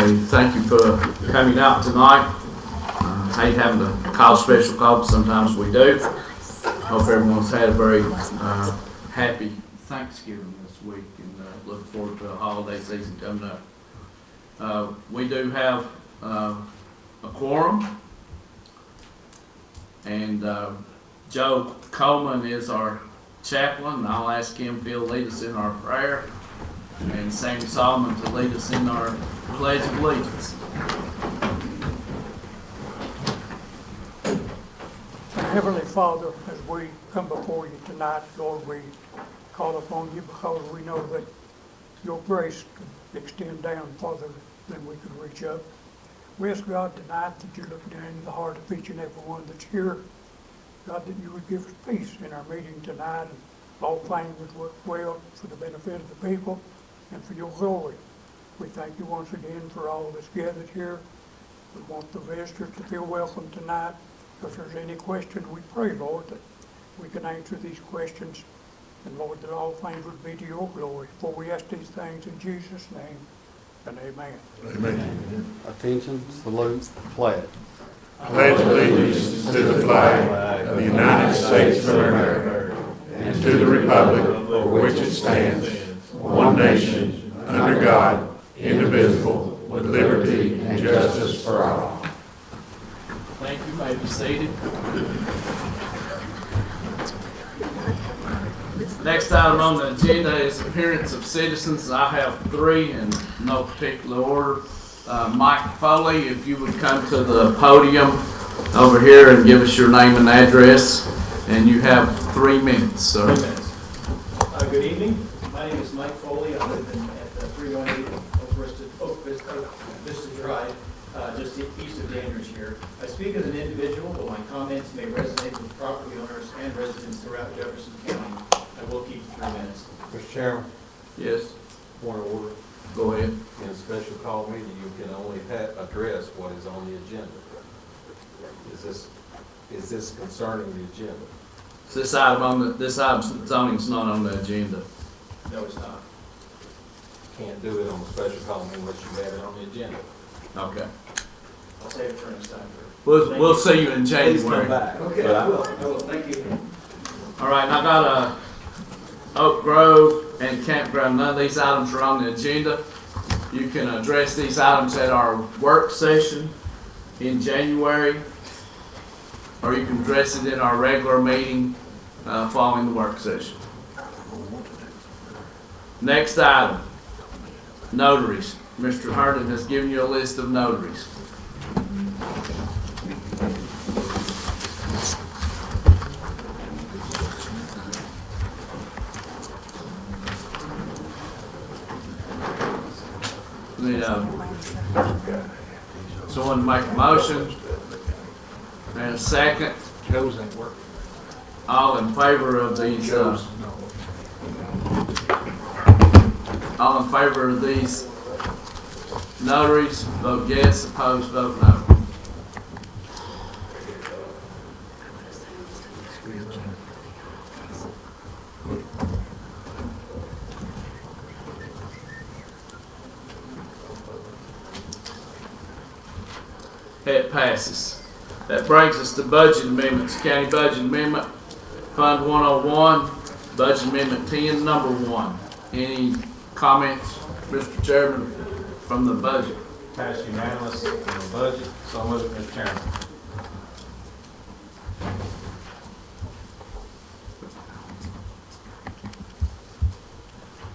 we thank you for coming out tonight. Hate having to call special call, but sometimes we do. Hope everyone's had a very happy Thanksgiving this week, and look forward to the holiday season coming up. We do have a quorum, and Joe Coleman is our chaplain, and I'll ask him if he'll lead us in our prayer, and Sammy Solomon to lead us in our Pledge of Allegiance. Heavenly Father, as we come before you tonight, Lord, we call upon you because we know that your grace could extend down farther than we could reach up. We ask God tonight that you look down in the heart of each and every one that's here. God, that you would give us peace in our meeting tonight, and all things would work well for the benefit of the people and for your glory. We thank you once again for all that's gathered here. We want the visitors to feel welcome tonight. If there's any questions, we pray, Lord, that we can answer these questions, and Lord, that all things would be to your glory. For we ask these things in Jesus' name, and amen. Amen. Attention, salute, pledge. Pledge allegiance to the flag of the United States of America and to the republic for which it stands, one nation, under God, indivisible, with liberty and justice for all. Thank you. May be seated. Next item on the agenda is appearance of citizens. I have three in no particular order. Mike Foley, if you would come to the podium over here and give us your name and address, and you have 3 minutes, sir. 3 minutes. Good evening. My name is Mike Foley. I live at 318 Oak Vista Drive, just east of Dandridge here. I speak as an individual, but my comments may resonate with property owners and residents throughout Jefferson County. I will keep to 3 minutes. Mr. Chairman, Yes, point of order. go ahead. In a special call meeting, you can only address what is on the agenda. Is this concerning the agenda? So this item zoning's not on the agenda. No, it's not. Can't do it on a special call meeting unless you have it on the agenda. Okay. I'll save it for next time. We'll see you in Please come January. back. Okay, But I will. Thank you. All right, and I got Oak Grove and Campground. None of these items are on the agenda. You can address these items at our work session in January, or you can address it in our regular meeting following the work session. Next item, notaries. Mr. Herndon has given you a list of notaries. Someone make a motion and a second. Joe's ain't working. All in favor of these? All in favor of these notaries, vote yes. Opposed, vote no. It passes. That brings us to budget amendments. County budget amendment, Fund 101, budget amendment 10, number 1. Any comments, Mr. Chairman, from the budget? Passed unanimous on the budget. So moved, Mr. Chairman.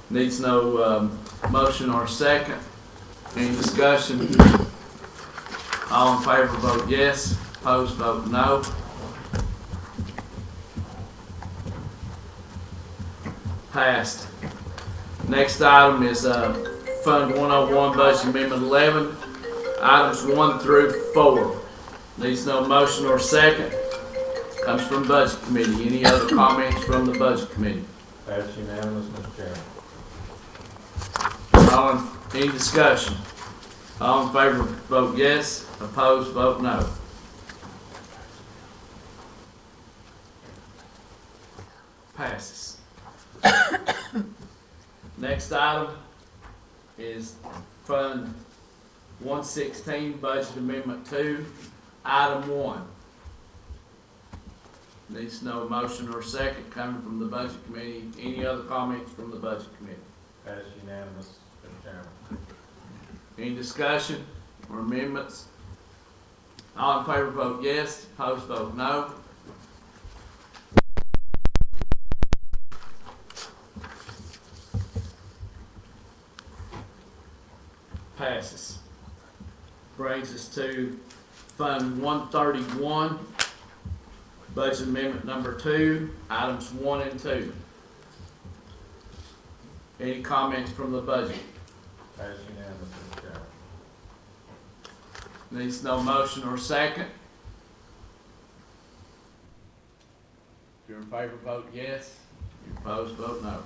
Needs no motion or second. Any discussion? All in favor vote yes. Opposed vote no. Passed. Next item is Fund 101 Budget Amendment 11, items 1 through 4. Needs no motion or second. Comes from Budget Committee. Any other comments from the Budget Committee? Passed unanimous, Mr. Chairman. Any discussion? All in favor vote yes. Opposed vote no. Passes. Next item is Fund 116, Budget Amendment 2, Item 1. Needs to know a motion or a second coming from the Budget Committee. Any other comments from the Budget Committee? Pass unanimous, Mr. Chairman. Any discussion or amendments? All in favor vote yes, opposed vote no. Passes. Brings us to Fund 131, Budget Amendment Number 2, Items 1 and 2. Any comments from the budget? Pass unanimous, Mr. Chairman. Needs no motion or second. If you're in favor, vote yes. If you're opposed, vote no.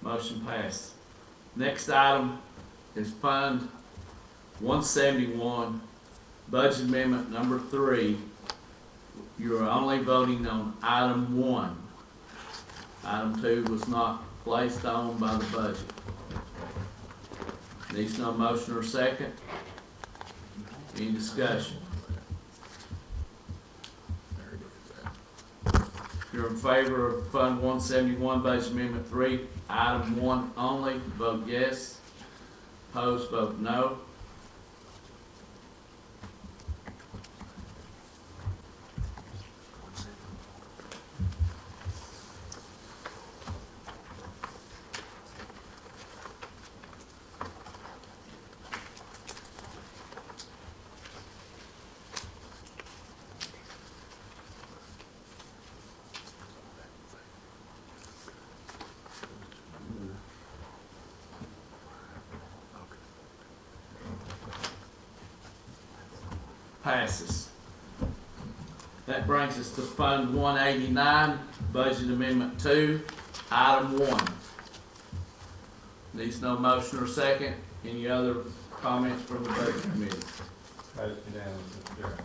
Motion passed. Next item is Fund 171, Budget Amendment Number 3. You are only voting on Item 1. Item 2 was not placed on by the budget. Needs no motion or second. Any discussion? If you're in favor of Fund 171, Budget Amendment 3, Item 1 only, vote yes. Opposed, vote no. Passes. That brings us to Fund 189, Budget Amendment 2, Item 1. Needs no motion or second. Any other comments from the Budget Committee? Pass unanimous, Mr. Chairman.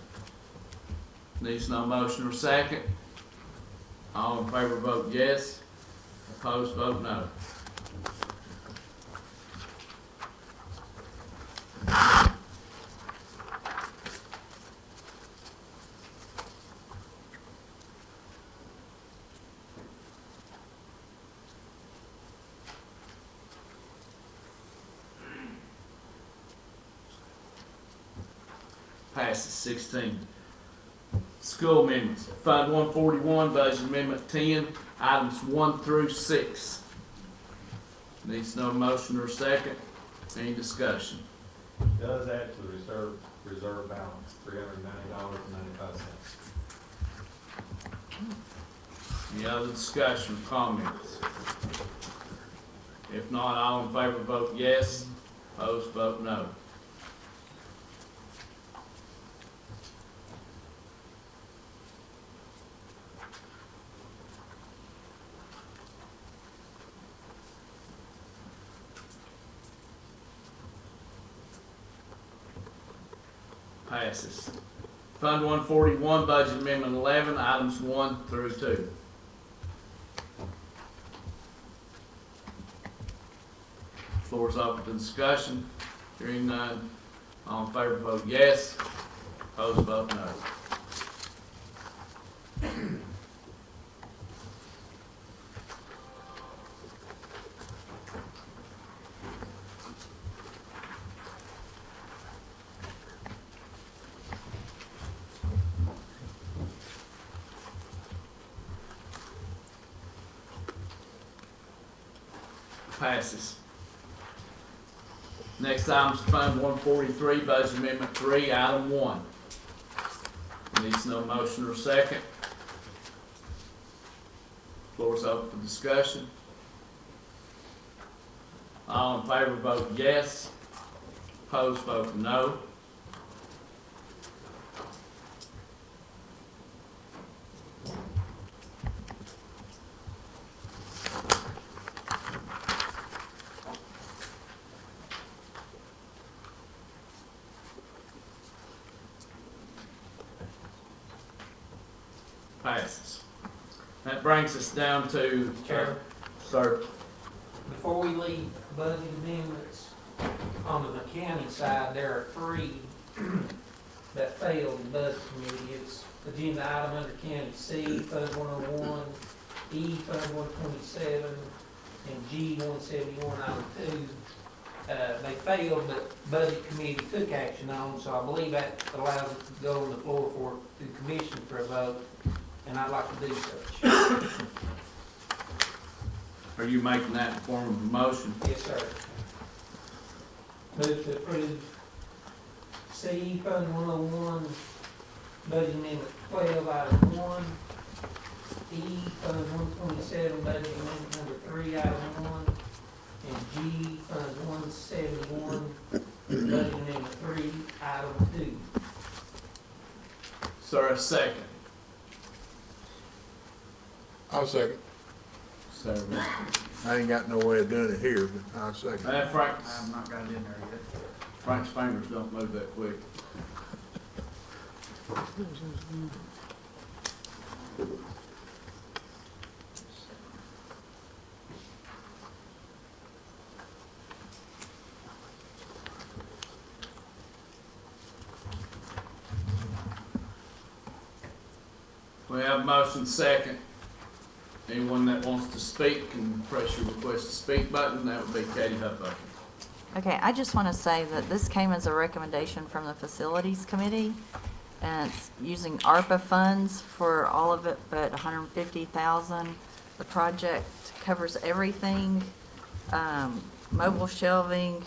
Needs no motion or second. All in favor vote yes. Opposed vote no. Passes 16. School amendments. Fund 141, Budget Amendment 10, Items 1 through 6. Needs no motion or second. Any discussion? Does add to the reserve balance, $390.95. Any other discussion, comments? If not, all in favor vote yes. Opposed vote no. Passes. Fund 141, Budget Amendment 11, Items 1 through 2. Floor is open to discussion. Hearing none, all in favor vote yes. Opposed vote no. Passes. Next item is Fund 143, Budget Amendment 3, Item 1. Needs no motion or second. Floor is open for discussion. All in favor vote yes. Opposed vote no. passes. That brings us down to, Chair. sir, Before we leave budget amendments, on the county side, there are three that failed in budget committee. It's agenda item under county C, Fund 101, E, Fund 127, and G 171, item 2. They failed, but budget committee took action on them, so I believe that allows it to go on the floor for the commission for a vote, and I'd like to do such. are you making that in the form of a motion? Yes, sir. Move to approve C, Fund 101, Budget Amendment 12, Item 1. E, Fund 127, Budget Amendment number 3, Item 1. And G, Fund 171, Budget Amendment 3, Item 2. Sir, a second. I'll second. Sir, I ain't got no way of doing it here, but I'll second. Frank's, I've not got it in there yet. Frank's fingers don't move that quick. We have a motion second. Anyone that wants to speak can press your request to speak button. That would be Katie Huffaker. Okay, I just want to say that this came as a recommendation from the Facilities Committee, and it's using ARPA funds for all of it, but $150,000. The project covers everything, mobile shelving,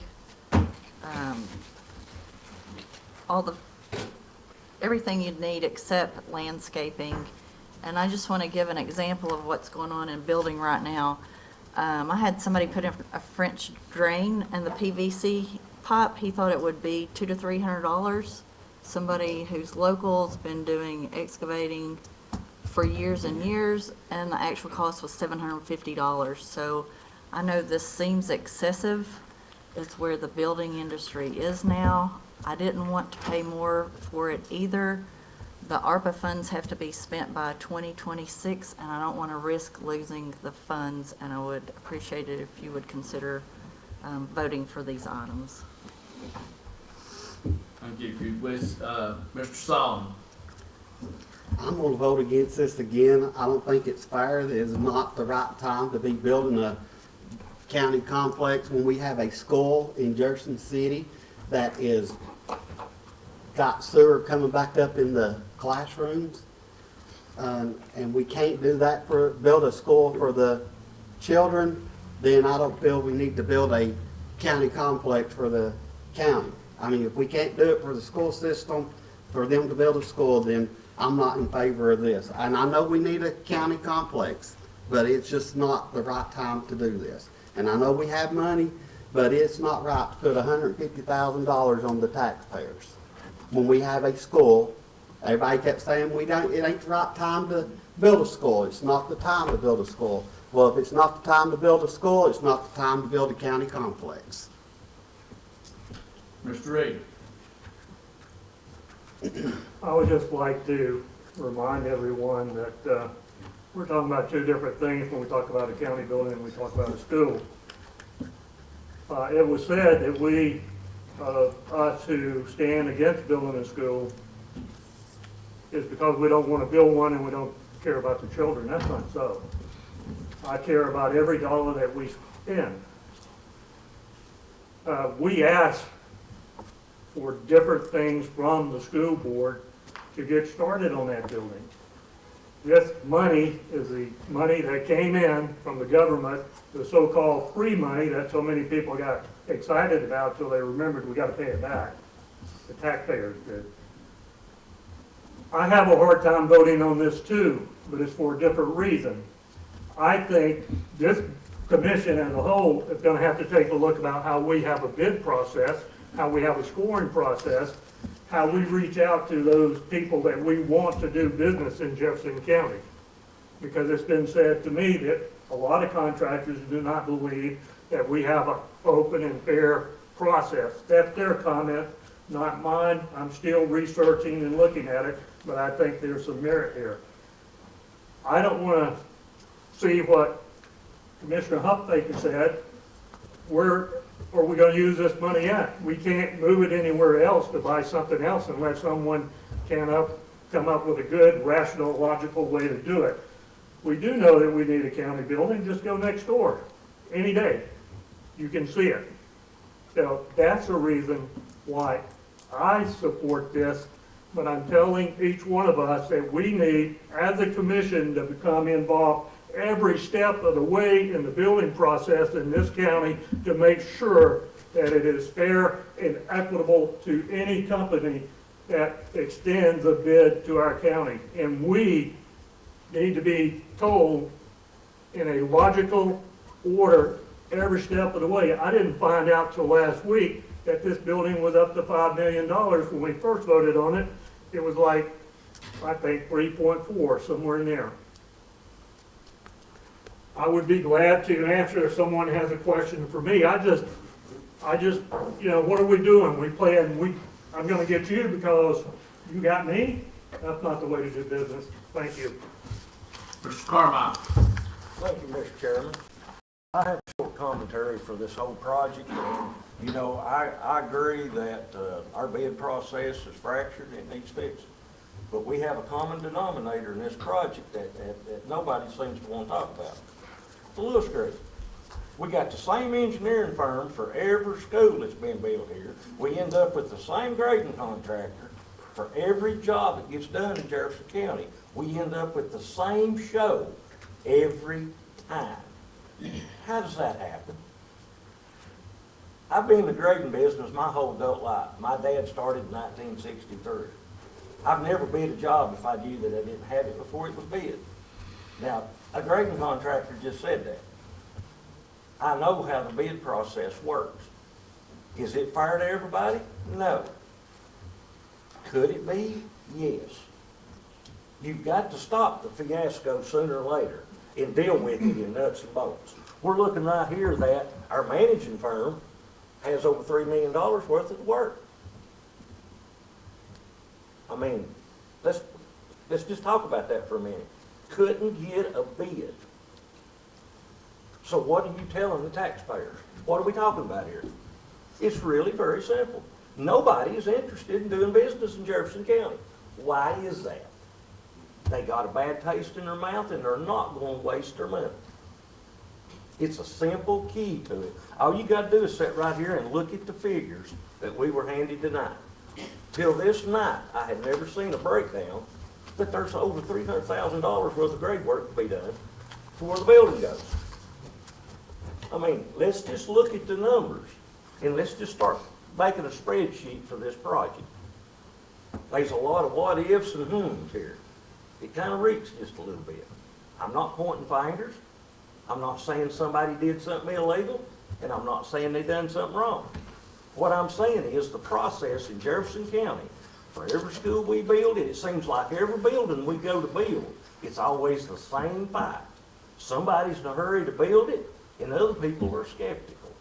everything you'd need except landscaping. And I just want to give an example of what's going on in building right now. I had somebody put in a French drain and the PVC pipe. He thought it would be $200 to $300. Somebody who's local has been doing excavating for years and years, and the actual cost was $750. So I know this seems excessive. It's where the building industry is now. I didn't want to pay more for it either. The ARPA funds have to be spent by 2026, and I don't want to risk losing the funds, and I would appreciate it if you would consider voting for these items. Thank you. If you wish, Mr. Solomon. I'm gonna vote against this again. I don't think it's fair. It is not the right time to be building a county complex when we have a school in Jefferson City that is got sewer coming back up in the classrooms. And we can't do that build a school for the children, then I don't feel we need to build a county complex for the county. I mean, if we can't do it for the school system, for them to build a school, then I'm not in favor of this. And I know we need a county complex, but it's just not the right time to do this. And I know we have money, but it's not right to put $150,000 on the taxpayers. When we have a school, everybody kept saying it ain't the right time to build a school. It's not the time to build a school. Well, if it's not the time to build a school, it's not the time to build a county complex. Mr. Reed. I would just like to remind everyone that we're talking about two different things when we talk about a county building and we talk about a school. It was said that us who stand against building a school is because we don't want to build one and we don't care about the children. That's not so. I care about every dollar that we spend. We ask for different things from the school board to get started on that building. This money is the money that came in from the government, the so-called free money that so many people got excited about till they remembered we got to pay it back. The taxpayers did. I have a hard time voting on this too, but it's for a different reason. I think this commission as a whole is going to have to take a look about how we have a bid process, how we have a scoring process, how we reach out to those people that we want to do business in Jefferson County. Because it's been said to me that a lot of contractors do not believe that we have an open and fair process. That's their comment, not mine. I'm still researching and looking at it, but I think there's some merit here. I don't want to see what Commissioner Hupfaker said. Where are we going to use this money at? We can't move it anywhere else to buy something else unless someone can come up with a good, rational, logical way to do it. We do know that we need a county building. Just go next door any day. You can see it. So that's a reason why I support this, but I'm telling each one of us that we need, as a commission, to become involved every step of the way in the building process in this county to make sure that it is fair and equitable to any company that extends a bid to our county. And we need to be told in a logical order every step of the way. I didn't find out till last week that this building was up to $5 million. When we first voted on it, it was like, I think 3.4, somewhere in there. I would be glad to answer if someone has a question for me. I just, you know, what are we doing? I'm gonna get you because you got me? That's not the way to do business. Thank you. Mr. Carmine. Thank you, Mr. Chairman. I have a short commentary for this whole project. And, you know, I agree that our bid process is fractured and needs fixing. But we have a common denominator in this project that nobody seems to want to talk about. The Lewis Group. We got the same engineering firm for every school that's been built here. We end up with the same grading contractor for every job that gets done in Jefferson County. We end up with the same show every time. How does that happen? I've been in the grading business my whole adult life. My dad started in 1963. I've never bid a job if I knew that I didn't have it before it was bid. Now, a grading contractor just said that. I know how the bid process works. Is it fair to everybody? No. Could it be? Yes. You've got to stop the fiasco sooner or later and deal with it in nuts and bolts. We're looking right here that our managing firm has over $3 million worth of work. I mean, let's just talk about that for a minute. Couldn't get a bid. So what are you telling the taxpayers? What are we talking about here? It's really very simple. Nobody is interested in doing business in Jefferson County. Why is that? They got a bad taste in their mouth and they're not going to waste their money. It's a simple key to it. All you got to do is sit right here and look at the figures that we were handed tonight. Till this night, I had never seen a breakdown that there's over $300,000 worth of grade work to be done before the building goes. I mean, let's just look at the numbers and let's just start making a spreadsheet for this project. There's a lot of what ifs and whom's here. It kind of reeks just a little bit. I'm not pointing fingers. I'm not saying somebody did something illegal, and I'm not saying they done something wrong. What I'm saying is the process in Jefferson County, for every school we build, and it seems like every building we go to build, it's always the same fight. Somebody's in a hurry to build it, and other people are skeptical.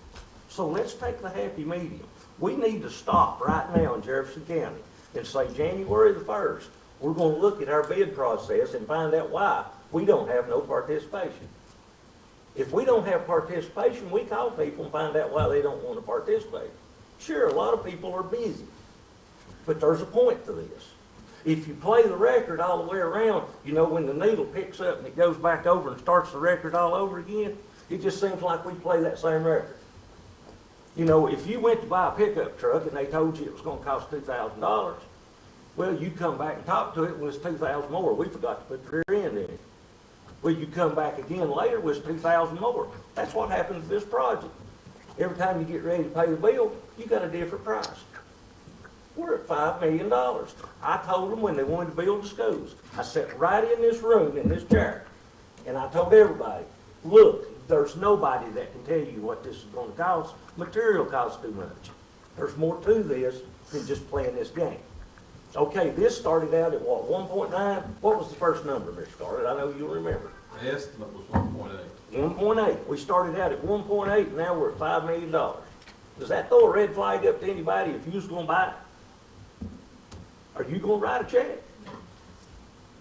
So let's take the happy medium. We need to stop right now in Jefferson County and say January the 1st, we're going to look at our bid process and find out why we don't have no participation. If we don't have participation, we call people and find out why they don't want to participate. Sure, a lot of people are busy, but there's a point to this. If you play the record all the way around, you know, when the needle picks up and it goes back over and starts the record all over again, it just seems like we play that same record. You know, if you went to buy a pickup truck and they told you it was going to cost $2,000, well, you come back and talk to it when it's $2,000 more. We forgot to put the rear end in it. Well, you come back again later with $2,000 more. That's what happens to this project. Every time you get ready to pay the bill, you got a different price. We're at $5 million. I told them when they wanted to build the schools, I sat right in this room, in this chair, and I told everybody, look, there's nobody that can tell you what this is going to cost. Material costs too much. There's more to this than just playing this game. Okay, this started out at what, 1.9? What was the first number, Mr. Scarlett? I know you'll remember. The estimate was 1.8. 1.8. We started out at 1.8, and now we're at $5 million. Does that throw a red flag up to anybody if you was going to buy it? Are you going to write a check?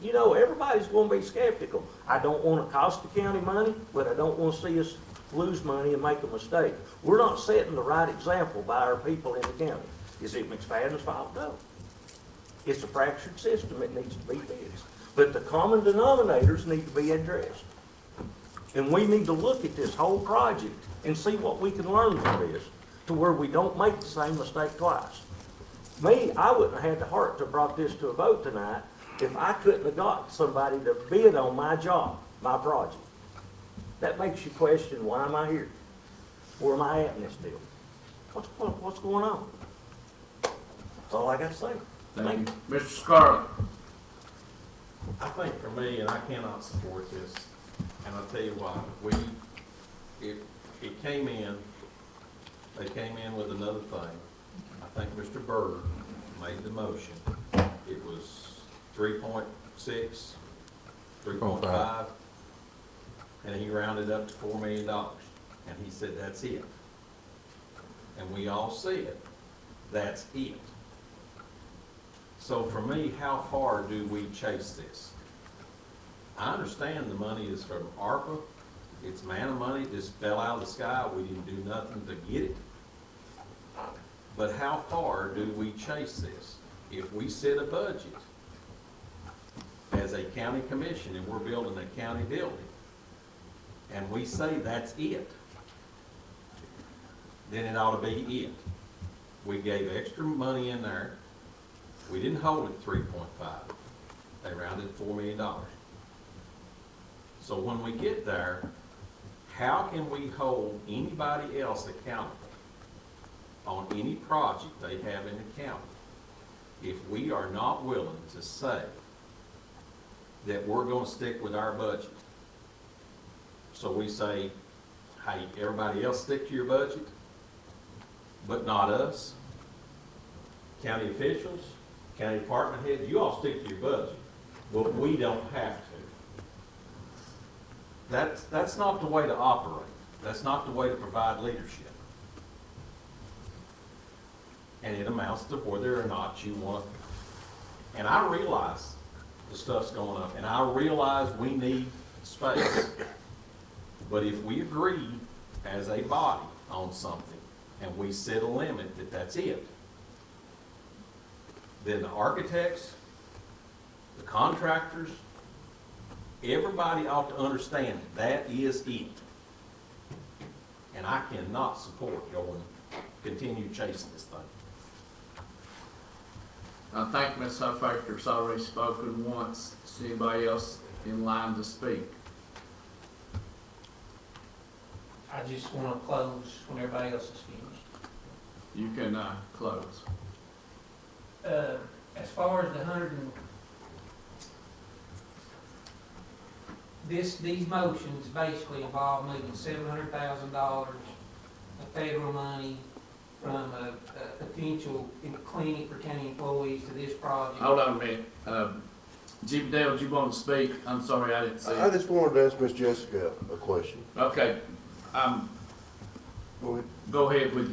you know, everybody's gonna be skeptical. I don't wanna cost the county money, but I don't wanna see us lose money and make a mistake. We're not setting the right example by our people in the county. Is it McSpadden's fault? No. It's a fractured system that needs to be fixed. But the common denominators need to be addressed. And we need to look at this whole project and see what we can learn from this, to where we don't make the same mistake twice. Me, I wouldn't have had the heart to have brought this to a vote tonight if I couldn't have got somebody to bid on my job, my project. That makes you question, why am I here? Where am I at in this deal? What's going on? That's all I got to say. Thank you. Mr. Scarlett? I think for me, and I cannot support this, and I'll tell you why. It came in, they came in with another thing. I think Mr. Berger made the motion. It was 3.6, 3.5, and he rounded up to $4 million. And he said, that's it. And we all said, that's it. So for me, how far do we chase this? I understand the money is from ARPA. It's manna money, it just fell out of the sky. We didn't do nothing to get it. But how far do we chase this? If we set a budget as a county commission and we're building a county building, and we say that's it, then it ought to be it. We gave extra money in there. We didn't hold it 3.5. They rounded $4 million. So when we get there, how can we hold anybody else accountable on any project they have in the county if we are not willing to say that we're going to stick with our budget? So we say, hey, everybody else stick to your budget, but not us. County officials, county department heads, you all stick to your budget, but we don't have to. That's not the way to operate. That's not the way to provide leadership. And it amounts to whether or not you want to. And I realize the stuff's going up, and I realize we need space. But if we agree as a body on something, and we set a limit that that's it, then the architects, the contractors, everybody ought to understand that is it. And I cannot support going continue chasing this thing. I think Ms. Huffaker's already spoken once. Is anybody else in line to speak? I just want to close when everybody else is finished. You can close. As far as the these motions basically involve moving $700,000 of federal money from a potential clinic for county employees to this project. Hold on a minute. Jimmy Dale, do you want to speak? I'm sorry, I didn't see I it. just wanted to ask Miss Jessica a question. Okay. Go ahead. Go ahead with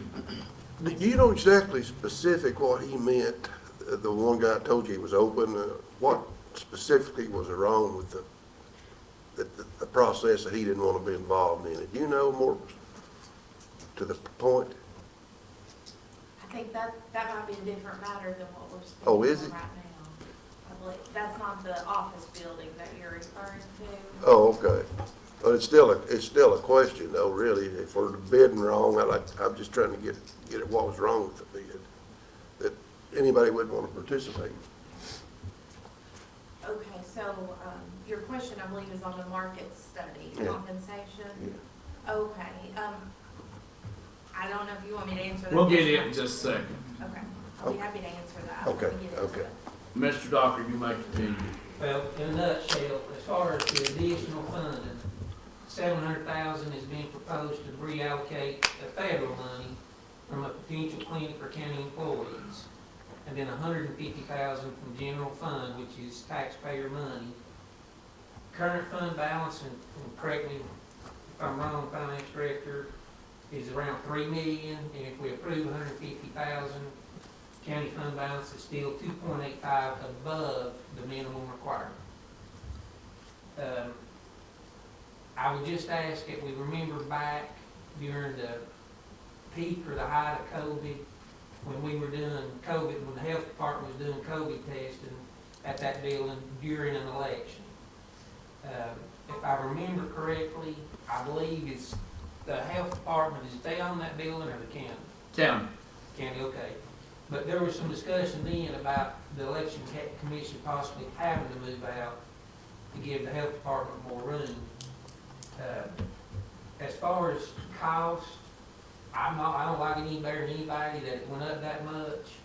you. Do you know exactly specific what he meant? The one guy told you he was open. What specifically was wrong with the process that he didn't want to be involved in it? Do you know more to the point? I think that might be a different matter than what we're speaking Oh, is on it? right now. I believe that's not the office building that you're referring to. Oh, okay. But it's still a question though, really. If we're bidding wrong, I'm just trying to get at what was wrong with the bid, that anybody wouldn't want to participate. Okay, so your question, I believe, is on the market study, Yeah. compensation? Okay, I don't know if you want me to answer that. We'll get question. it in just a second. Okay, I'll be happy to answer that. Okay, Let me get into okay. it. Mr. Docker, you may continue. Well, in a nutshell, as far as the additional funding, $700,000 is being proposed to reallocate the federal money from a potential clinic for county employees, and then $150,000 from general fund, which is taxpayer money. Current fund balance, and correct me if I'm wrong, Finance Director, is around $3 million, and if we approve $150,000, county fund balance is still 2.85 above the minimum requirement. I would just ask that we remember back during the peak or the height of COVID, when we were doing COVID, when the health department was doing COVID testing at that building during an election. If I remember correctly, I believe it's the health department, is they own that building or the county? County. County, okay. But there was some discussion then about the election commission possibly having to move out to give the health department more room. As far as cost, I don't like it any better than anybody that it went up that much,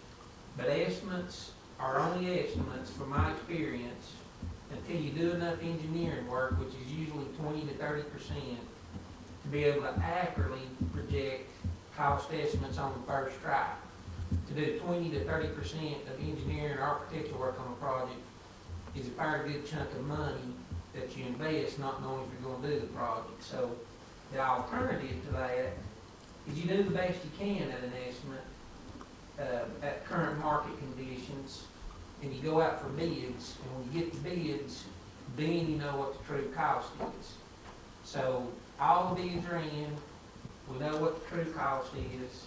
but estimates are only estimates from my experience until you do enough engineering work, which is usually 20 to 30%, to be able to accurately project cost estimates on the first try. To do 20 to 30% of engineering or architectural work on a project is a fairly good chunk of money that you invest not knowing if you're going to do the project. So the alternative to that is you do the best you can at an estimate at current market conditions, and you go out for bids, and when you get the bids, then you know what the true cost is. So all the bids are in, we know what the true cost is.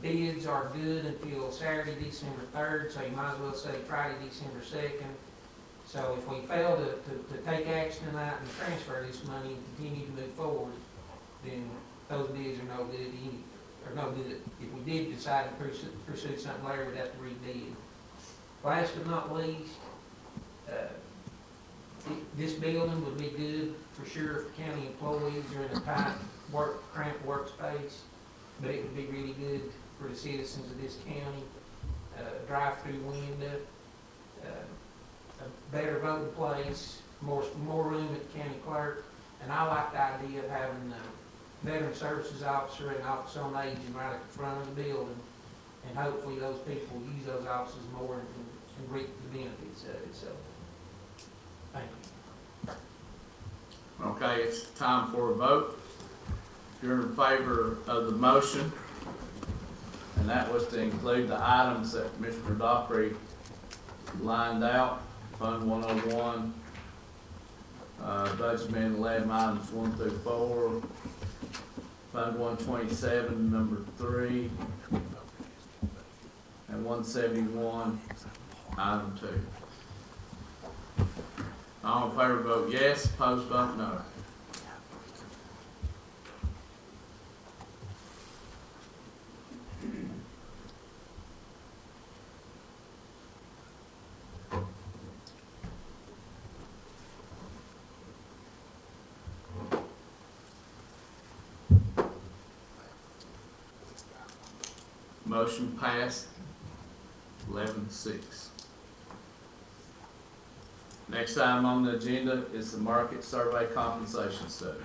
Bids are good until Saturday, December 3rd, so you might as well say Friday, December 2nd. So if we fail to take action tonight and transfer this money and continue to move forward, then those bids are no good no good. If we did decide to pursue something later, we'd have to rebid. Last but not least, this building would be good for sure for county employees or in a tight cramped workspace, but it would be really good for the citizens of this county. Drive-through window, a better voting place, more room at the county clerk, and I like the idea of having a veteran services officer and office on aging right at the front of the building, and hopefully those people use those offices more and reap the benefits of it. So, thank you. Okay, it's time for a vote. If you're in favor of the motion, and that was to include the items that Mr. Dockery lined out, Fund 101, budget amendment lab items 1 through 4, Fund 127, number 3, and 171, item 2. All in favor vote yes, opposed vote no. Motion passed, 11-6. Next item on the agenda is the market survey compensation study.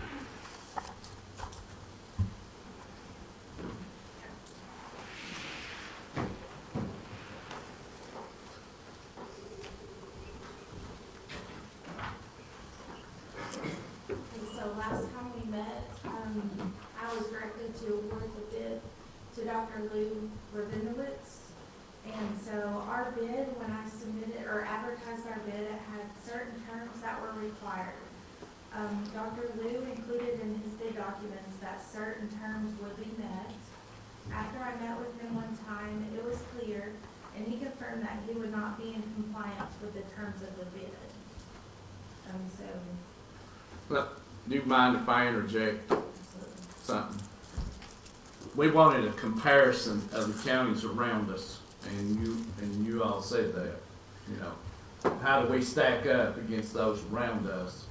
So last time we met, I was directed to award the bid to Dr. Lou Rabinowitz. And so our bid, when I submitted or advertised our bid, it had certain terms that were required. Dr. Lou included in his bid documents that certain terms would be met. After I met with him one time, it was clear, and he confirmed that he would not be in compliance with the terms of the bid. Do you mind if I interject something? We wanted a comparison of the counties around us, and you all said that, you know. How do we stack up against those around us?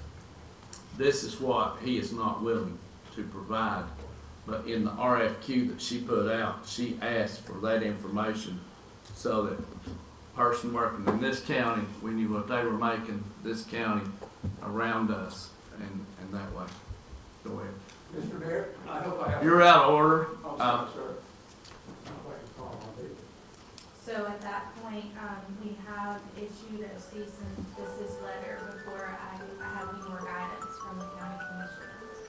This is what he is not willing to provide. But in the RFQ that she put out, she asked for that information so that the person working in this county, we knew what they were making, this county around us, and that way. Go ahead. Mr. Mayor, I hope I have. You're out of order. I'm sorry, sir. So at that point, we have issued a cease and desist letter before I have any more guidance from the county commissioners.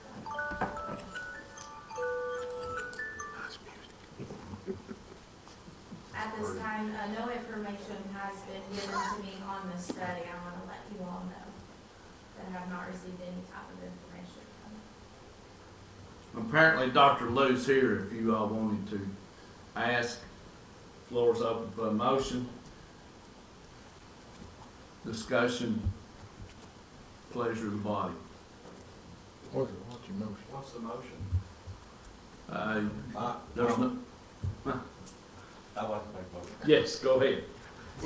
At this time, no information has been given to me on this study. I want to let you all know. but have not received any type of information from them. Apparently, Dr. Lou's here if you all wanted to ask. Floor's open for a motion. Discussion, pleasure of the body. What's your motion? What's the motion? There's no, I'd like to make a motion. yes, go ahead.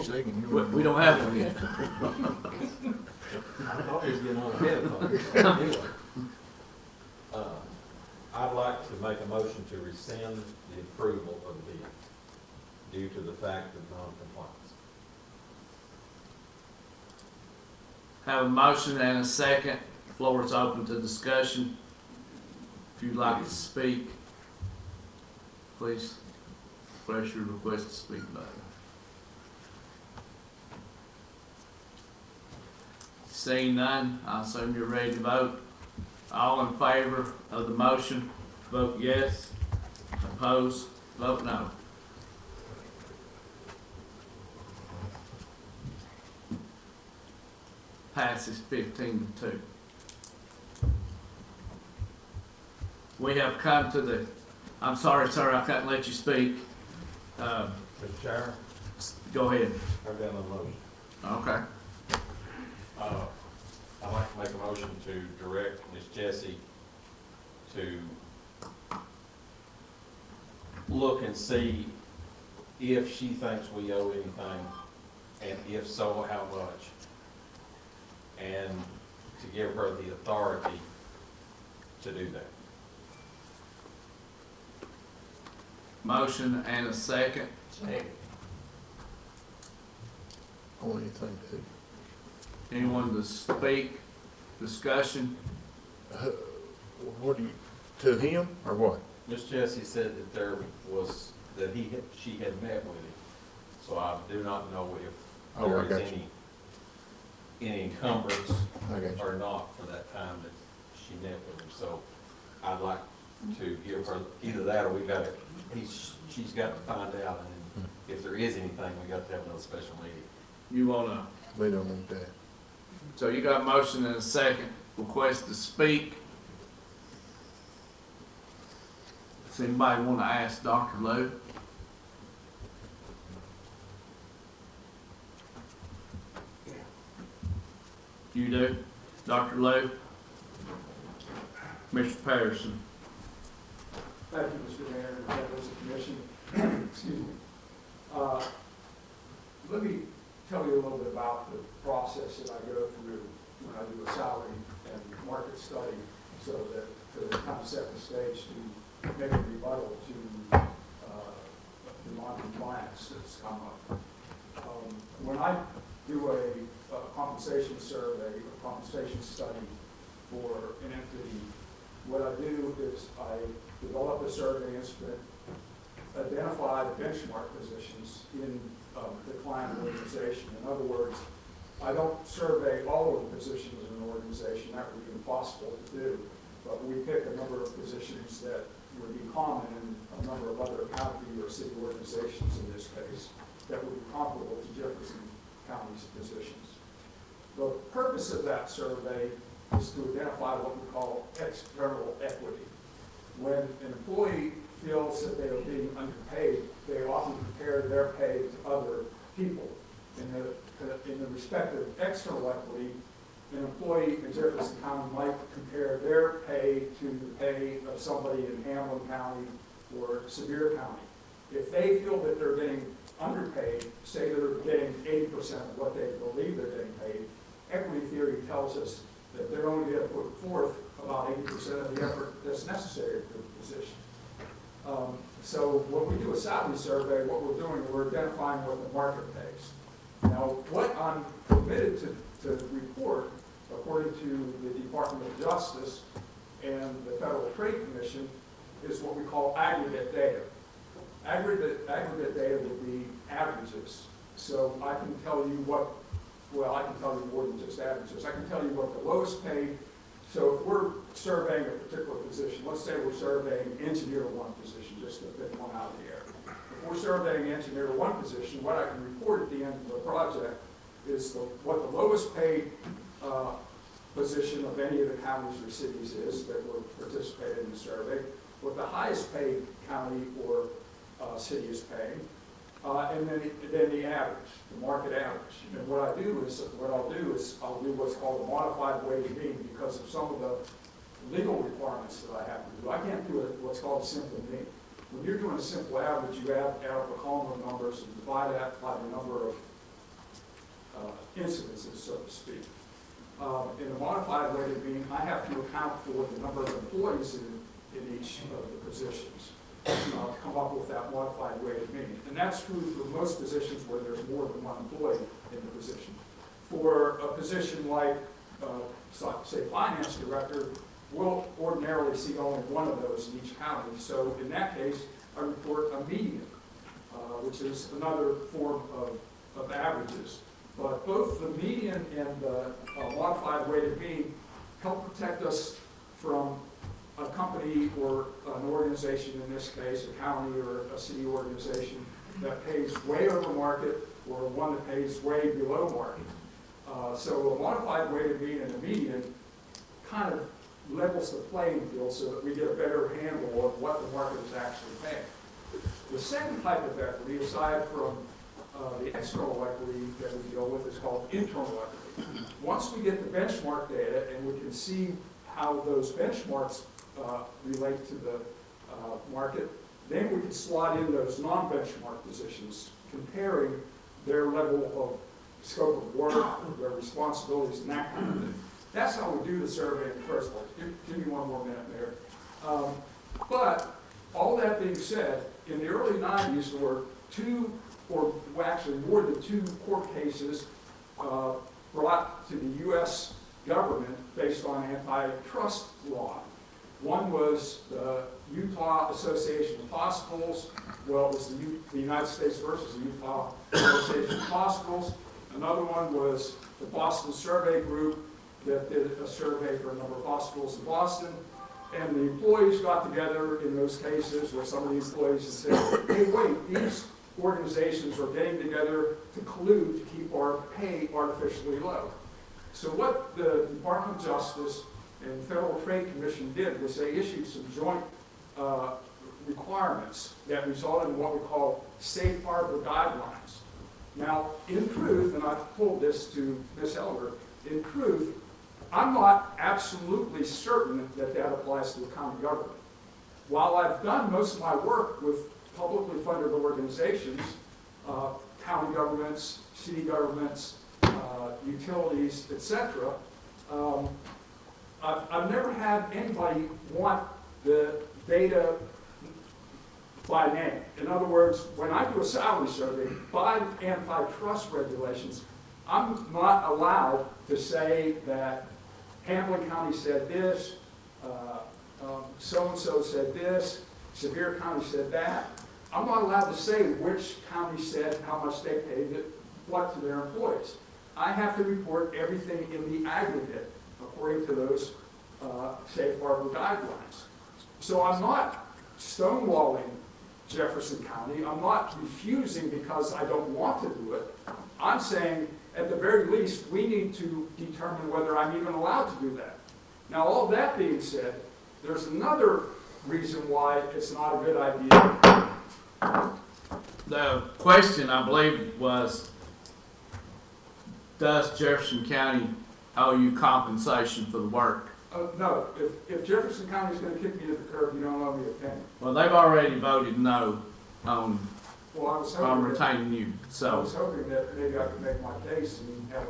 Second. We don't have one yet. I thought he was getting on ahead of Anyway, I'd like to make a motion to rescind the approval of the bid due to the fact of non-compliance. Have a motion and a second. Floor is open to discussion. If you'd like to speak, please press your request to speak button. Seeing none, I assume you're ready to vote. All in favor of the motion, vote yes. Opposed, vote no. Passes 15-2. We have come to the, I'm sorry, sir, I can't let you speak. Mr. Chairman, Go ahead. I've got a motion. Okay. I'd like to make a motion to direct Ms. Jessie to look and see if she thinks we owe anything, and if so, how much. And to give her the authority to do that. Motion and a second. Only thing to, Anyone to speak? Discussion? what do you, to him or what? Ms. Jessie said that she had met with him, so I do not know if Oh, I there got is you. any encumbrance I got you. or not for that time that she met with him. So I'd like to give her either that, or she's got to find out, and if there is anything, we got to have another special meeting. You wanna, They don't want that. so you got a motion and a second. Request to speak. Does anybody wanna ask Dr. Lou? You do? Dr. Lou? Mr. Patterson? Thank you, Mr. Mayor, and members of the commission. Excuse me. Let me tell you a little bit about the process that I go through when I do a salary and market study, so that to kind of set the stage to make a rebuttal to the non-compliance that's come up. When I do a compensation survey, a compensation study for an entity, what I do is I develop a survey instrument, identify the benchmark positions in the client organization. In other words, I don't survey all of the positions in an organization, that would be impossible to do, but we pick a number of positions that would be common in a number of other county or city organizations in this case, that would be comparable to Jefferson County's positions. The purpose of that survey is to identify what we call external equity. When an employee feels that they are being underpaid, they often compare their pay to other people. In the respect of external equity, an employee in Jefferson County might compare their pay to the pay of somebody in Hamlin County or Sevier County. If they feel that they're getting underpaid, say they're getting 80% of what they believe they're getting paid, equity theory tells us that they're only going to put forth about 80% of the effort that's necessary for the position. So when we do a salary survey, what we're doing is we're identifying what the market pays. Now, what I'm permitted to report, according to the Department of Justice and the Federal Trade Commission, is what we call aggregate data. Aggregate data would be averages. So I can tell you I can tell you more than just averages. I can tell you what the lowest paid. So if we're surveying a particular position, let's say we're surveying engineer one position, just to pick one out of the air. If we're surveying engineer one position, what I can report at the end of the project is what the lowest paid position of any of the counties or cities is that were participating in the survey, what the highest paid county or city is paying, and then the average, the market average. And what I'll do is I'll do what's called a modified weighted mean because of some of the legal requirements that I have to do. I can't do what's called a simple mean. When you're doing a simple average, you add up a column of numbers and divide that by the number of incidences, so to speak. In a modified weighted mean, I have to account for the number of employees in each of the positions to come up with that modified weighted mean. And that's true for most positions where there's more than one employee in the position. For a position like, say, finance director, we'll ordinarily see only one of those in each county. So in that case, I report a median, which is another form of averages. But both the median and the modified weighted mean help protect us from a company or an organization, in this case, a county or a city organization, that pays way over market or one that pays way below market. So a modified weighted mean and a median kind of levels the playing field so that we get a better handle of what the market is actually paying. The second type of equity, aside from the external equity that we deal with, is called internal equity. Once we get the benchmark data and we can see how those benchmarks relate to the market, then we can slot in those non-benchmark positions, comparing their level of scope of work, their responsibilities, and that kind of thing. That's how we do the survey in the first place. Give me one more minute there. But all that being said, in the early 90s, there were actually more than two court cases brought to the U.S. government based on antitrust law. One was the Utah Association of Hospitals. Well, it was the United States versus the Utah Association of Hospitals. Another one was the Boston Survey Group that did a survey for a number of hospitals in Boston. And the employees got together in those cases, or some of the employees, and said, hey, wait, these organizations are getting together to collude to keep our pay artificially low. So what the Department of Justice and the Federal Trade Commission did was they issued some joint requirements that resulted in what we call safe harbor guidelines. Now, in truth, and I've told this to Ms. Elder, in truth, I'm not absolutely certain that that applies to the county government. While I've done most of my work with publicly funded organizations, county governments, city governments, utilities, etc., I've never had anybody want the data by name. In other words, when I do a salary survey, by antitrust regulations, I'm not allowed to say that Hamlin County said this, so-and-so said this, Sevier County said that. I'm not allowed to say which county said how much they paid what to their employees. I have to report everything in the aggregate according to those safe harbor guidelines. So I'm not stonewalling Jefferson County. I'm not refusing because I don't want to do it. I'm saying, at the very least, we need to determine whether I'm even allowed to do that. Now, all that being said, there's another reason why it's not a good idea. The question, I believe, was, does Jefferson County owe you compensation for the work? No, if Jefferson County is going to kick me to the curb, you don't owe me a penny. Well, they've already voted no on Well, I was hoping retaining you, I so. was hoping that maybe I could make my case and have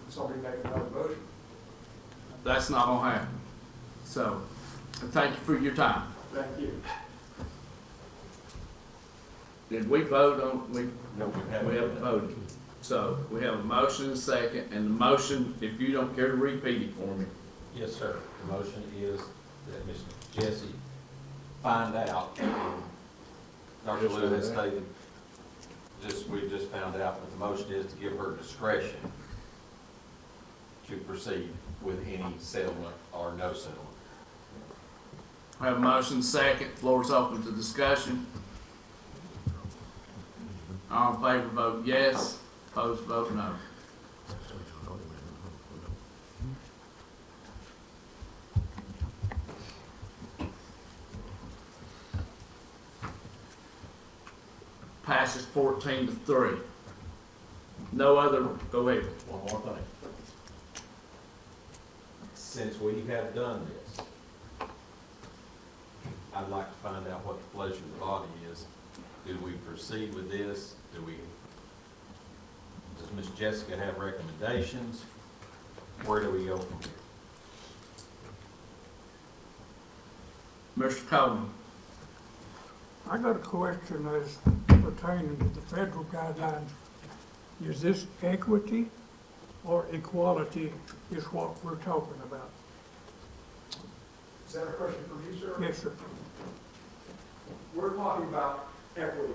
somebody make another motion. That's not gonna happen. So, thank you for your time. Thank you. Did we vote on, No, we haven't voted. So, we have a motion and a second, and the motion, if you don't care to repeat it for me. Yes, sir. The motion is that Ms. Jessie find out. Dr. Lou has stated, we just found out, but the motion is to give her discretion to proceed with any settlement or no settlement. We have a motion second, floor is open to discussion. All in favor vote yes, opposed vote no. passes 14-3. No other, go ahead. One more thing. Since we have done this, I'd like to find out what the pleasure of the body is. Do we proceed with this? Does Ms. Jessica have recommendations? Where do we go from here? Mr. Coleman. I got a question as pertaining to the federal guidelines. Is this equity or equality is what we're talking about? Is that a question for you, sir? Yes, sir. We're talking about equity.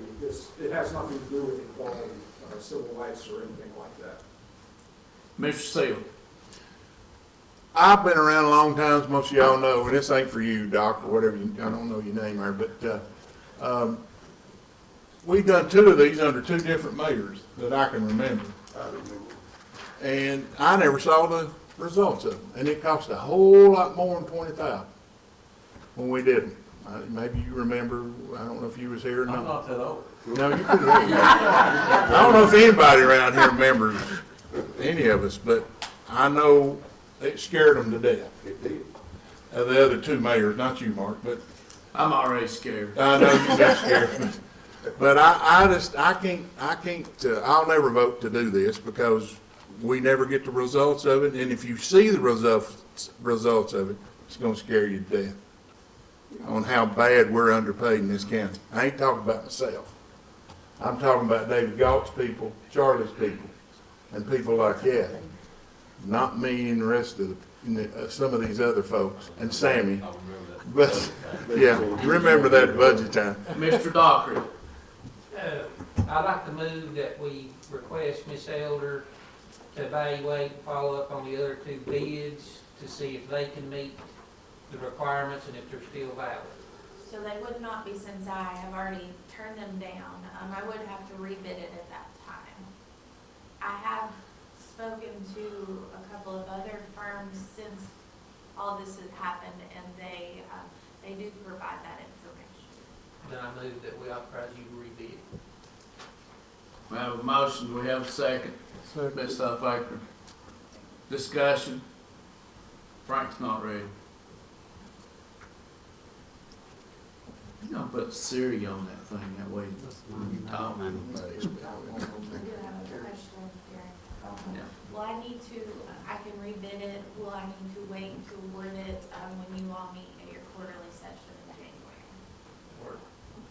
It has nothing to do with equality, civil rights or anything like that. Mr. Seal. I've been around a long time, as most of y'all know, and this ain't for you, Doc, or whatever, I don't know your name there, but, we've done 2 of these under 2 different mayors that I can remember. And I never saw the results of them, and it cost a whole lot more than 20,000 when we did them. Maybe you remember, I don't know if you was here or not. I'm not that old. No, you couldn't. I don't know if anybody around here remembers any of us, but I know it scared them to death. It did. The other 2 mayors, not you, Mark, but I'm already scared. I know you've been scared. But I'll never vote to do this because we never get the results of it. And if you see the results of it, it's gonna scare you to death on how bad we're underpaid in this county. I ain't talking about myself. I'm talking about David Galt's people, Charlie's people, and people like that. Not me and the rest of some of these other folks, and Sammy. I remember that. But, yeah, you remember that budget time. Mr. Dockery. I'd like to move that we request Ms. Elder to evaluate and follow up on the other 2 bids to see if they can meet the requirements and if they're still valid. So they would not be, since I have already turned them down. I would have to rebid it at that time. I have spoken to a couple of other firms since all this has happened, and they do provide that information. Then I move that we authorize you to rebid. We have a motion, we have a second. Ms. Huffaker. Discussion. Frank's not ready. You gonna put Siri on that thing that way. I do have a question here. Yeah. Will I need to, I can rebid it, will I need to wait to award it when you all meet at your quarterly session in January?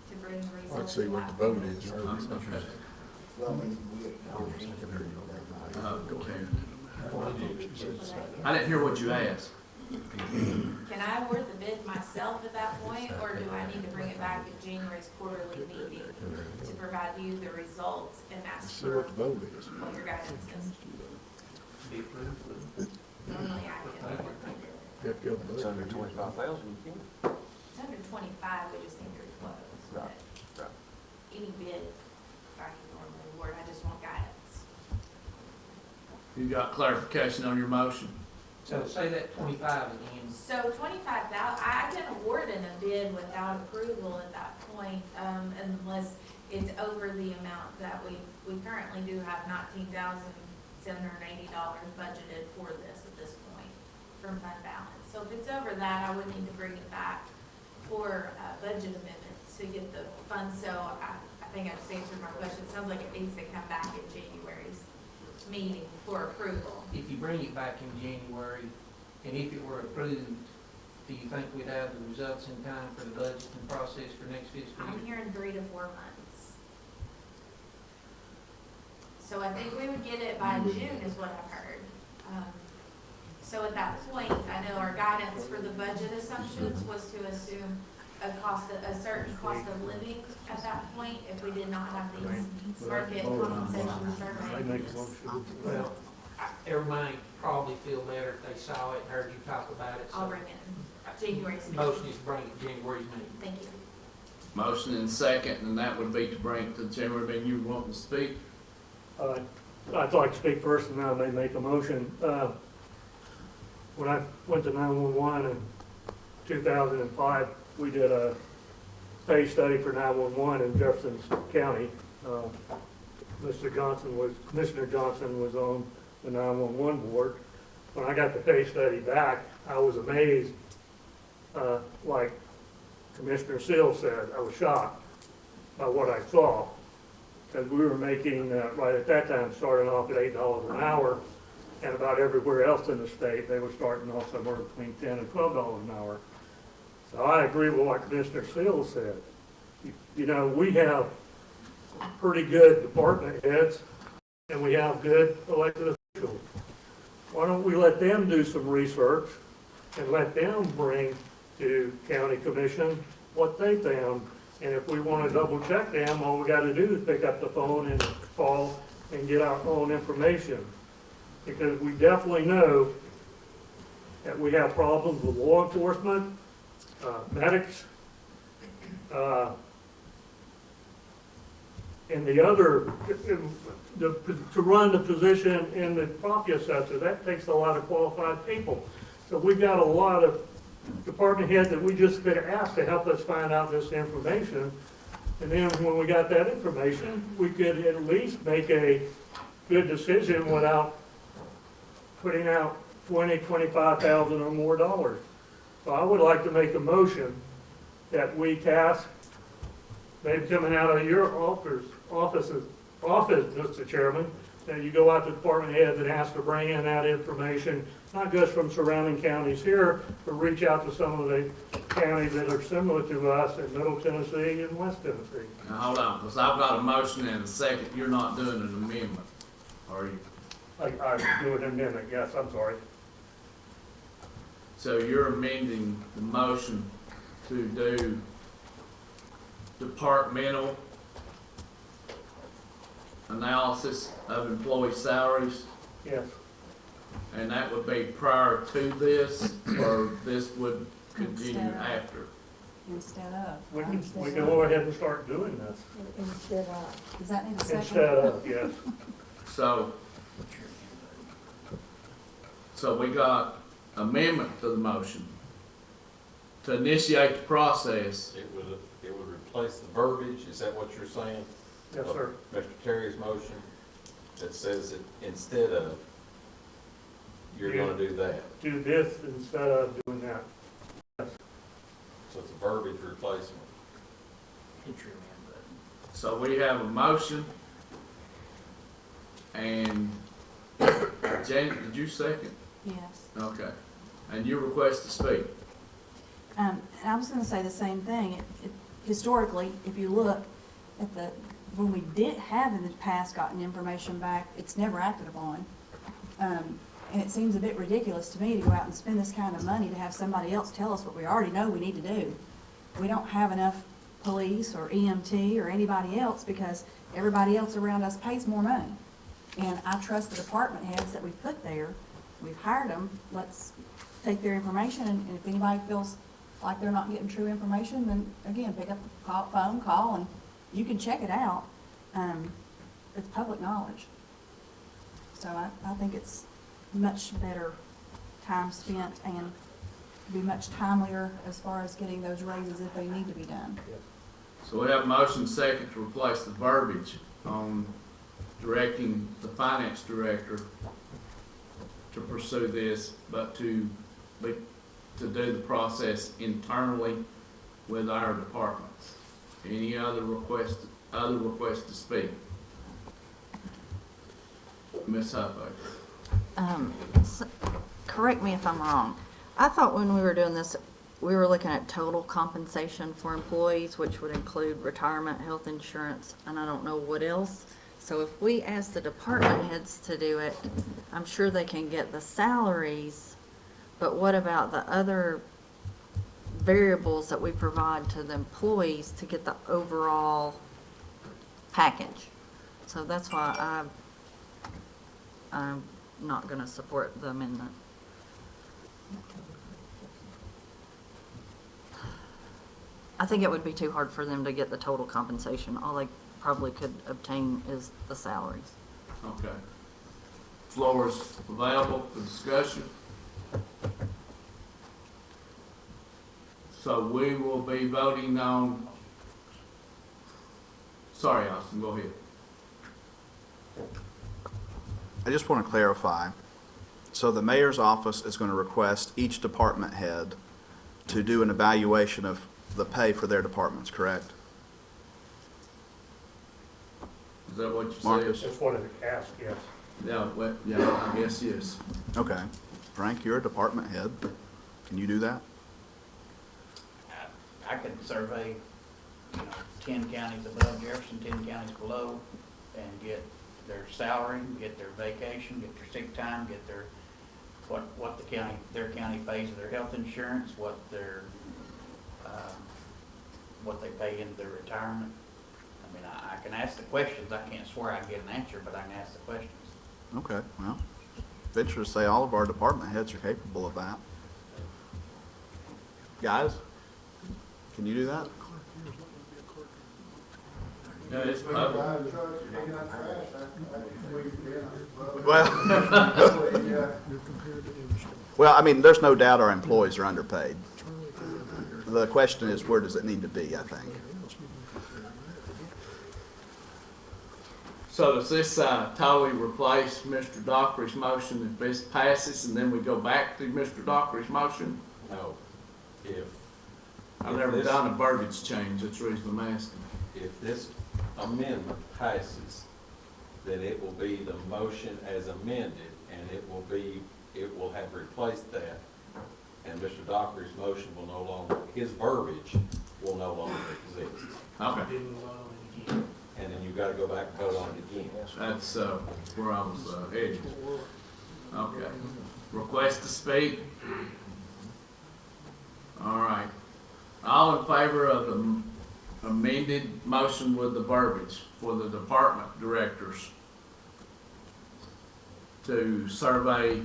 To bring the results? Let's see what the vote is. Go ahead. I didn't hear what you asked. Can I award the bid myself at that point, or do I need to bring it back at January's quarterly meeting to provide you the results and ask See for what the vote is. what your guidance is? Normally I can. It's under 25,000, you can. It's under 25, we just need to close. Right, right. Any bid I can normally award, I just want guidance. You got clarification on your motion? So say that 25 again. So 25,000, I can award in a bid without approval at that point, unless it's over the amount that we currently do have $19,780 budgeted for this at this point from fund balance. So if it's over that, I would need to bring it back for budget amendments to get the funds. So I think I just answered my question. It sounds like it needs to come back in January's meeting for approval. If you bring it back in January, and if it were approved, do you think we'd have the results in time for the budgeting process for next fiscal I'm year? hearing 3 to 4 months. So I think we would get it by June is what I've heard. So at that point, I know our guidance for the budget assumptions was to assume a certain cost of living at that point if we did not have these market compensation surveys. Well, everybody probably feel better if they saw it and heard you talk about it. So I'll bring it in January's meeting. motion is to bring it to January's meeting. Thank you. Motion and second, and that would be to bring it to the January meeting. You want to speak? I'd like to speak first and then I may make a motion. When I went to 911 in 2005, we did a pay study for 911 in Jefferson County. Commissioner Johnson was on the 911 board. When I got the pay study back, I was amazed, like Commissioner Seal said, I was shocked by what I saw. Because we were making, right at that time, starting off at $8 an hour, and about everywhere else in the state, they were starting off somewhere between $10 and $12 an hour. So I agree with what Commissioner Seal said. You know, we have pretty good department heads, and we have good elected officials. Why don't we let them do some research and let them bring to county commission what they found? And if we want to double check them, all we got to do is pick up the phone and call and get our own information. Because we definitely know that we have problems with law enforcement, medics, and the other, to run the position in the property assessor, that takes a lot of qualified people. So we've got a lot of department heads that we just could ask to help us find out this information. And then when we got that information, we could at least make a good decision without putting out $20,000, $25,000 or more dollars. So I would like to make a motion that we task, maybe coming out of your office, Mr. Chairman, that you go out to department heads and ask to bring in that information, not just from surrounding counties here, but reach out to some of the counties that are similar to us in Middle Tennessee and West Tennessee. Now, hold on, because I've got a motion and a second. You're not doing an amendment, are you? I do an amendment, yes, I'm sorry. So you're amending the motion to do departmental analysis of employee salaries, Yes. and that would be prior to this, or this would continue Instead of. after? Instead of. We can go ahead and start doing this. Instead of. Does that need a second? Instead of, yes. So we got amendment to the motion to initiate the process. It would replace the verbiage, is that what you're saying? Yes, sir. Mr. Terry's motion that says that instead of, you're gonna do that. Do this instead of doing that. Yes. So it's a verbiage replacement. So we have a motion, and Jane, did you second? Yes. Okay. And you request to speak? And I was gonna say the same thing. Historically, if you look at when we did have in the past gotten information back, it's never acted upon. And it seems a bit ridiculous to me to go out and spend this kind of money to have somebody else tell us what we already know we need to do. We don't have enough police or EMT or anybody else because everybody else around us pays more money. And I trust the department heads that we've put there. We've hired them. Let's take their information, and if anybody feels like they're not getting true information, then again, pick up the phone, call, and you can check it out. It's public knowledge. So I think it's much better time spent and be much timelier as far as getting those raises if they need to be done. So we have a motion second to replace the verbiage on directing the finance director to pursue this, but to do the process internally with our departments. Any other requests to speak? Ms. Huffaker. Correct me if I'm wrong. I thought when we were doing this, we were looking at total compensation for employees, which would include retirement, health insurance, and I don't know what else. So if we ask the department heads to do it, I'm sure they can get the salaries, but what about the other variables that we provide to the employees to get the overall package? So that's why I'm not going to support the amendment. I think it would be too hard for them to get the total compensation. All they probably could obtain is the salaries. Okay. Floor is available for discussion. So we will be voting on Sorry, Austin, go ahead. I just want to clarify. So the mayor's office is going to request each department head to do an evaluation of the pay for their departments, correct? Is that what you said? Marcus? That's what it asked, yes. Yeah, well, yeah, I guess yes. Okay. Frank, you're a department head. Can you do that? I could survey, 10 counties above Jefferson, 10 counties below, and get their salary, get their vacation, get their sick time, get their, what their county pays for their health insurance, what they pay into their retirement. I mean, I can ask the questions. I can't swear I can get an answer, but I can ask the questions. Okay, well, venture to say all of our department heads are capable of that. Guys, can you do that? Yeah, it's public. Well, I mean, there's no doubt our employees are underpaid. The question is, where does it need to be, I think? So does this totally replace Mr. Dockery's motion if this passes, and then we go back to Mr. Dockery's motion? No. I've If never this- done a verbiage change, that's the reason I'm asking. If this amendment passes, then it will be the motion as amended, and it will have replaced that. And Mr. Dockery's motion will no longer, his verbiage will no longer exist. Okay, And then you've got to go back and vote on it again. that's where I was headed. Okay. Request to speak? All right. All in favor of the amended motion with the verbiage for the department directors to survey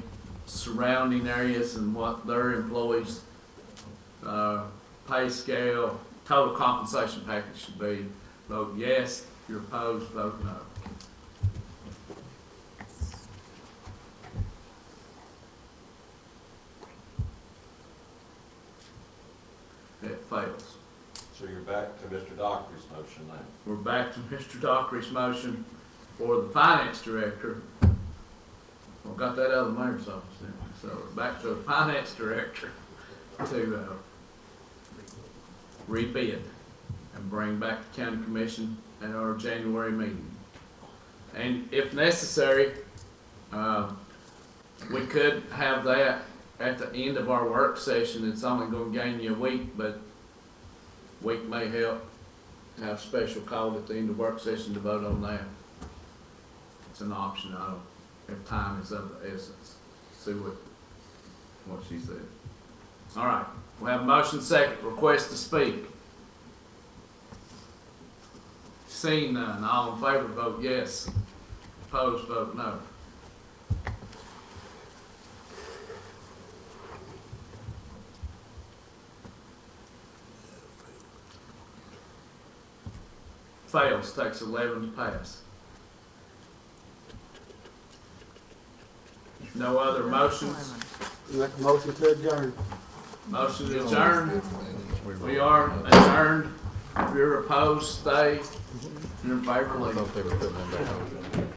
surrounding areas and what their employees' pay scale, total compensation package should be, vote yes. If you're opposed, vote no. It fails. So you're back to Mr. Dockery's motion now. We're back to Mr. Dockery's motion for the finance director. Well, got that out of the mayor's office then. So we're back to the finance director to rebid and bring back the county commission at our January meeting. And if necessary, we could have that at the end of our work session. It's only gonna gain you a week, but week may help. Have a special call at the end of work session to vote on that. It's an option. I don't, if time is of the essence. See what she said. All right, we have a motion second, request to speak. Seeing none, all in favor vote yes. Opposed vote no. Fails, takes 11 to pass. No other motions? Make a motion to adjourn. Motion to adjourn. We are adjourned. If you're opposed, stay. If you're in favor, leave.